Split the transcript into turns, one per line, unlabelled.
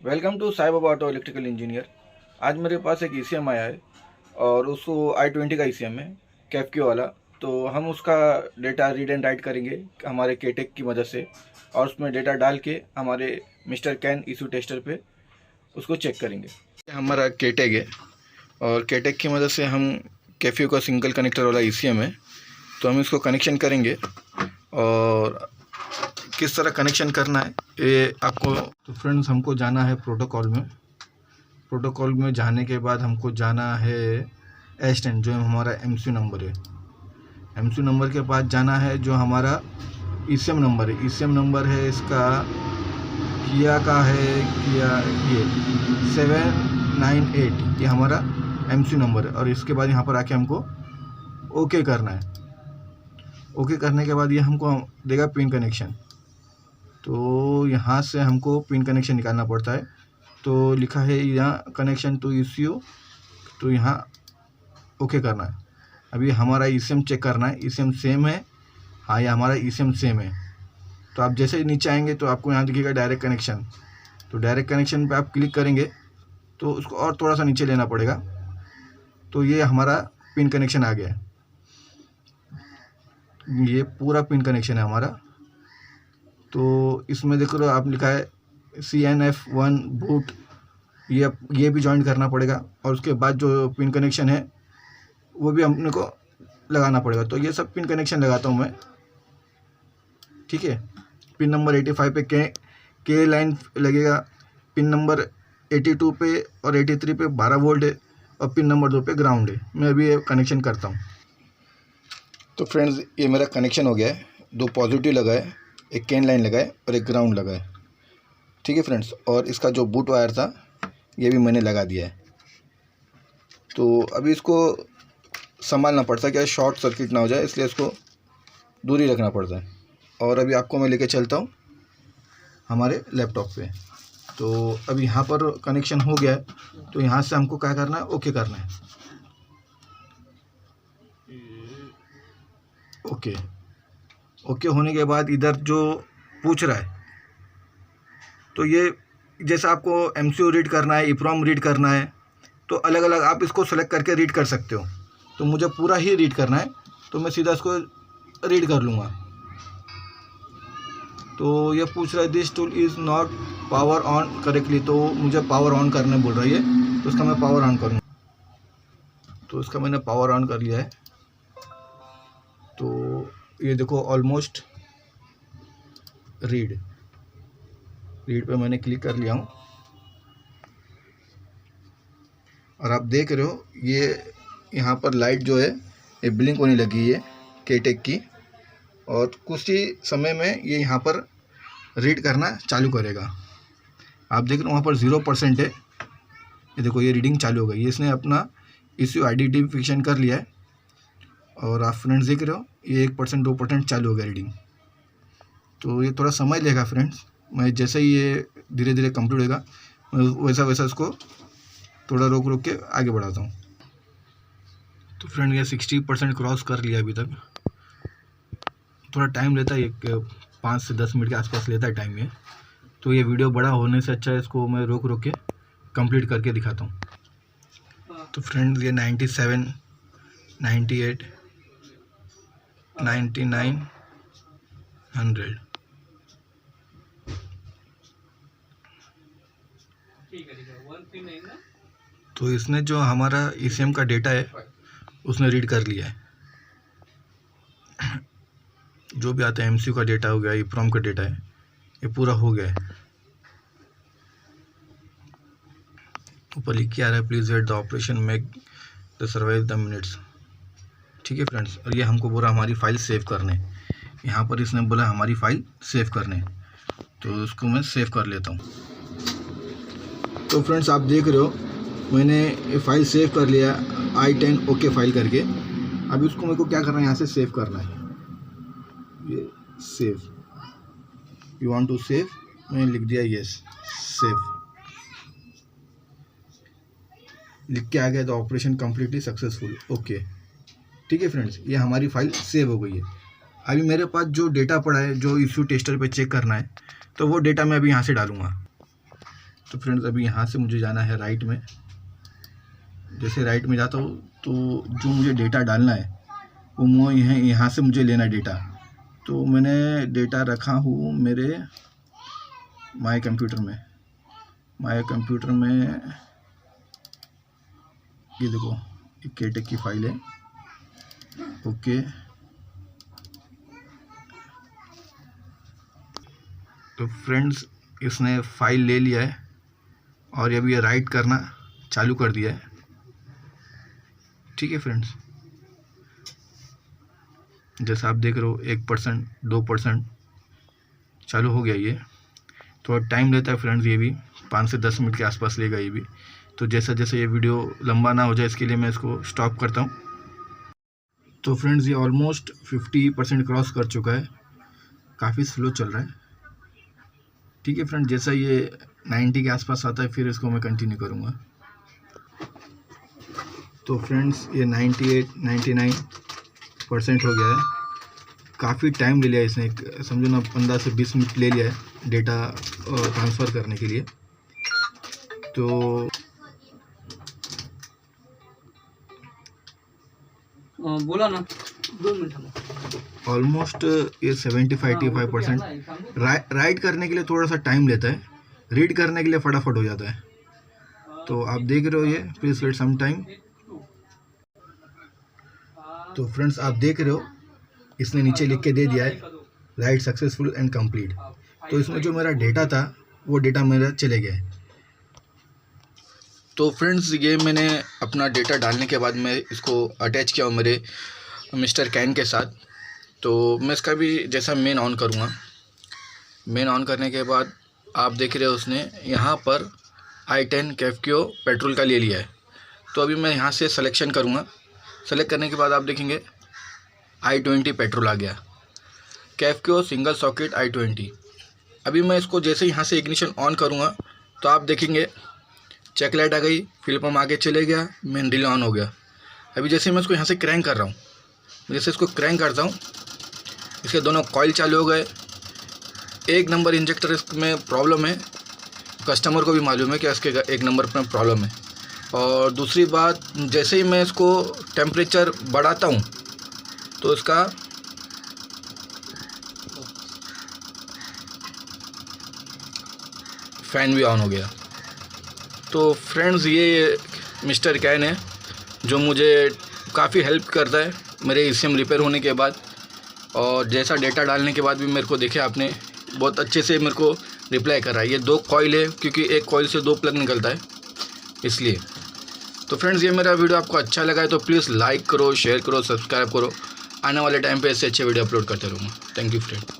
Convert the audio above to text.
Welcome to Sai Baba auto electrical engineer. आज मेरे पास एक ECM आया है और उसको i20 का ECM है, कैफक्यू वाला। तो हम उसका डेटा रीड एंड राइट करेंगे हमारे केटेक की मदद से, और उसमें डेटा डाल के हमारे मिस्टर कैन इशू टेस्टर पे उसको चेक करेंगे। हमारा केटेक है और केटेक की मदद से हम कैफक्यू का सिंगल कनेक्टर वाला ECM है, तो हम इसको कनेक्शन करेंगे। और किस तरह कनेक्शन करना है ये आपको, तो फ्रेंड्स हमको जाना है प्रोटोकॉल में जाने के बाद हमको जाना है S10 जो हमारा MCU नंबर है। MCU नंबर के बाद जाना है जो हमारा ECM नंबर है। ECM नंबर है इसका किया का है, किया ये 798, ये हमारा MCU नंबर है। और इसके बाद यहाँ पर आके हमको ओके करना है। ओके करने के बाद ये हमको देगा पिन कनेक्शन। तो यहाँ से हमको पिन कनेक्शन निकालना पड़ता है। तो लिखा है यहाँ कनेक्शन टू ECU, तो यहाँ ओके करना है। अभी हमारा ECM चेक करना है, ECM सेम है। हाँ, ये हमारा ECM सेम है। तो आप जैसे ही नीचे आएंगे तो आपको यहाँ दिखेगा डायरेक्ट कनेक्शन। तो डायरेक्ट कनेक्शन पे आप क्लिक करेंगे तो उसको और थोड़ा सा नीचे लेना पड़ेगा। तो ये हमारा पिन कनेक्शन आ गया है। ये पूरा पिन कनेक्शन है हमारा। तो इसमें देखो आप लिखा है CNF1 बूट, ये भी ज्वाइन करना पड़ेगा। और उसके बाद जो पिन कनेक्शन है वो भी अपने को लगाना पड़ेगा। तो ये सब पिन कनेक्शन लगाता हूँ मैं, ठीक है। पिन नंबर 85 पे के लाइन लगेगा, पिन नंबर 82 पे और 83 पे 12 वोल्ट है, और पिन नंबर 2 पे ग्राउंड है। मैं अभी ये कनेक्शन करता हूँ। तो फ्रेंड्स ये मेरा कनेक्शन हो गया है। 2 पॉजिटिव लगा है, एक कैन लाइन लगा है और एक ग्राउंड लगा है, ठीक है फ्रेंड्स। और इसका जो बूट वायर था ये भी मैंने लगा दिया है। तो अभी इसको संभालना पड़ता है क्या शॉर्ट सर्किट ना हो जाए, इसलिए इसको दूरी रखना पड़ता है। और अभी आपको मैं लेके चलता हूँ हमारे लैपटॉप पे। तो अभी यहाँ पर कनेक्शन हो गया है। तो यहाँ से हमको क्या करना है, ओके करना है। ओके होने के बाद इधर जो पूछ रहा है, तो ये जैसा आपको MCU रीड करना है, EEPROM रीड करना है, तो अलग अलग आप इसको सेलेक्ट करके रीड कर सकते हो। तो मुझे पूरा ही रीड करना है, तो मैं सीधा इसको रीड कर लूँगा। तो ये पूछ रहा है this tool is not power on correctly, तो मुझे पावर ऑन करने बोल रही है। तो इसका मैं पावर ऑन करूँगा। तो इसका मैंने पावर ऑन कर लिया है। तो ये देखो ऑलमोस्ट रीड पे मैंने क्लिक कर लिया हूँ। और आप देख रहे हो ये यहाँ पर लाइट जो है ये ब्लिंक होने लगी है केटेक की, और कुछ ही समय में ये यहाँ पर रीड करना चालू करेगा। आप देख रहे हो वहाँ पर 0% है। ये देखो ये रीडिंग चालू हो गई, ये इसने अपना इश्यू आइडेंटिफिकेशन कर लिया है। और आप फ्रेंड्स देख रहे हो ये 1% 2% चालू हो गया रीडिंग। तो ये थोड़ा समय लेगा फ्रेंड्स। मैं जैसे ही ये धीरे धीरे कंप्लीट होगा मैं वैसा इसको थोड़ा रोक के आगे बढ़ाता हूँ। तो फ्रेंड ये 60% क्रॉस कर लिया अभी तक। थोड़ा टाइम लेता है, 5 से 10 मिनट के आसपास लेता है टाइम ये। तो ये वीडियो बड़ा होने से अच्छा है इसको मैं रोक के कंप्लीट करके दिखाता हूँ। तो फ्रेंड ये 97, 98, 99, 100। तो इसने जो हमारा ECM का डेटा है उसने रीड कर लिया है। जो भी आता है MCU का डेटा हो गया, EEPROM का डेटा है, ये पूरा हो गया है। ऊपर लिख के आ रहा है please wait the operation make the survive the minutes, ठीक है फ्रेंड्स। और ये हमको बोला हमारी फाइल सेव करने, यहाँ पर इसने बोला हमारी फाइल सेव करने, तो उसको मैं सेव कर लेता हूँ। तो फ्रेंड्स आप देख रहे हो मैंने ये फाइल सेव कर लिया i10 ओके फाइल करके। अभी उसको मेरे को क्या करना है, यहाँ से सेव करना है। ये save, you want to save, मैंने लिख दिया यस सेव, लिख के आ गया। तो ऑपरेशन कम्प्लीटली सक्सेसफुल, ओके, ठीक है फ्रेंड्स। ये हमारी फाइल सेव हो गई है। अभी मेरे पास जो डेटा पड़ा है जो इशू टेस्टर पे चेक करना है, तो वो डेटा मैं अभी यहाँ से डालूँगा। तो फ्रेंड्स अभी यहाँ से मुझे जाना है राइट में। जैसे राइट में जाता हूँ तो जो मुझे डेटा डालना है वो यहाँ से मुझे लेना है डेटा। तो मैंने डेटा रखा हूँ मेरे माय कंप्यूटर में। ये देखो, एक केटेक की फाइल है। ओके, तो फ्रेंड्स इसने फाइल ले लिया है और अभी ये राइट करना चालू कर दिया है। ठीक है फ्रेंड्स, जैसा आप देख रहे हो 1%, 2% चालू हो गया। ये थोड़ा टाइम लेता है फ्रेंड्स, ये भी 5 से 10 मिनट के आसपास लेगा ये भी। तो जैसा जैसे ये वीडियो लंबा ना हो जाए इसके लिए मैं इसको स्टॉप करता हूँ। तो फ्रेंड्स ये ऑलमोस्ट 50% क्रॉस कर चुका है, काफ़ी स्लो चल रहा है। ठीक है फ्रेंड, जैसा ये 90 के आसपास आता है फिर इसको मैं कंटिन्यू करूँगा। तो फ्रेंड्स ये 98, 99% हो गया है। काफ़ी टाइम ले लिया इसने, समझो ना 15 से 20 मिनट ले लिया है डेटा ट्रांसफ़र करने के लिए। तो
बोला ना 2 मिनट।
ऑलमोस्ट ये 75-85% राइट करने के लिए थोड़ा सा टाइम लेता है, रीड करने के लिए फटाफट हो जाता है। तो आप देख रहे हो ये, प्लीज़ वेट सम टाइम। तो फ्रेंड्स आप देख रहे हो इसने नीचे लिख के दे दिया है राइट सक्सेसफुल एंड कंप्लीट। तो इसमें जो मेरा डेटा था वो डेटा मेरा चले गया है। तो फ्रेंड्स ये मैंने अपना डेटा डालने के बाद मैं इसको अटैच किया मेरे मिस्टर कैन के साथ। तो मैं इसका भी जैसा मेन ऑन करूँगा, मेन ऑन करने के बाद आप देख रहे हो उसने यहाँ पर i10 कैफक्यो पेट्रोल का ले लिया है। तो अभी मैं यहाँ से सिलेक्शन करूँगा। सेलेक्ट करने के बाद आप देखेंगे i20 पेट्रोल आ गया, कैफक्यो सिंगल सॉकेट i20। अभी मैं इसको जैसे यहाँ से इग्निशन ऑन करूँगा तो आप देखेंगे चेक लाइट आ गई, फ्यूल पंप आगे चले गया, मेन रिले ऑन हो गया। अभी जैसे मैं इसको यहाँ से क्रैंक कर रहा हूँ, जैसे इसको क्रैंक करता हूँ इसके दोनों कॉइल चालू हो गए। 1 नंबर इंजेक्टर इसमें प्रॉब्लम है, कस्टमर को भी मालूम है कि इसके 1 नंबर पर प्रॉब्लम है। और दूसरी बात, जैसे ही मैं इसको टेम्परेचर बढ़ाता हूँ तो इसका फ़ैन भी ऑन हो गया। तो फ्रेंड्स ये मिस्टर कैन है जो मुझे काफ़ी हेल्प करता है मेरे ECM रिपेयर होने के बाद। और जैसा डेटा डालने के बाद भी मेरे को देखे आपने बहुत अच्छे से मेरे को रिप्लाई कर रहा है। ये 2 कॉइल है क्योंकि एक कॉइल से 2 प्लग निकलता है इसलिए। तो फ्रेंड्स ये मेरा वीडियो आपको अच्छा लगा है तो प्लीज़ लाइक करो, शेयर करो, सब्सक्राइब करो। आने वाले टाइम पे ऐसे अच्छे वीडियो अपलोड करते रहूँगा। Thank you friend.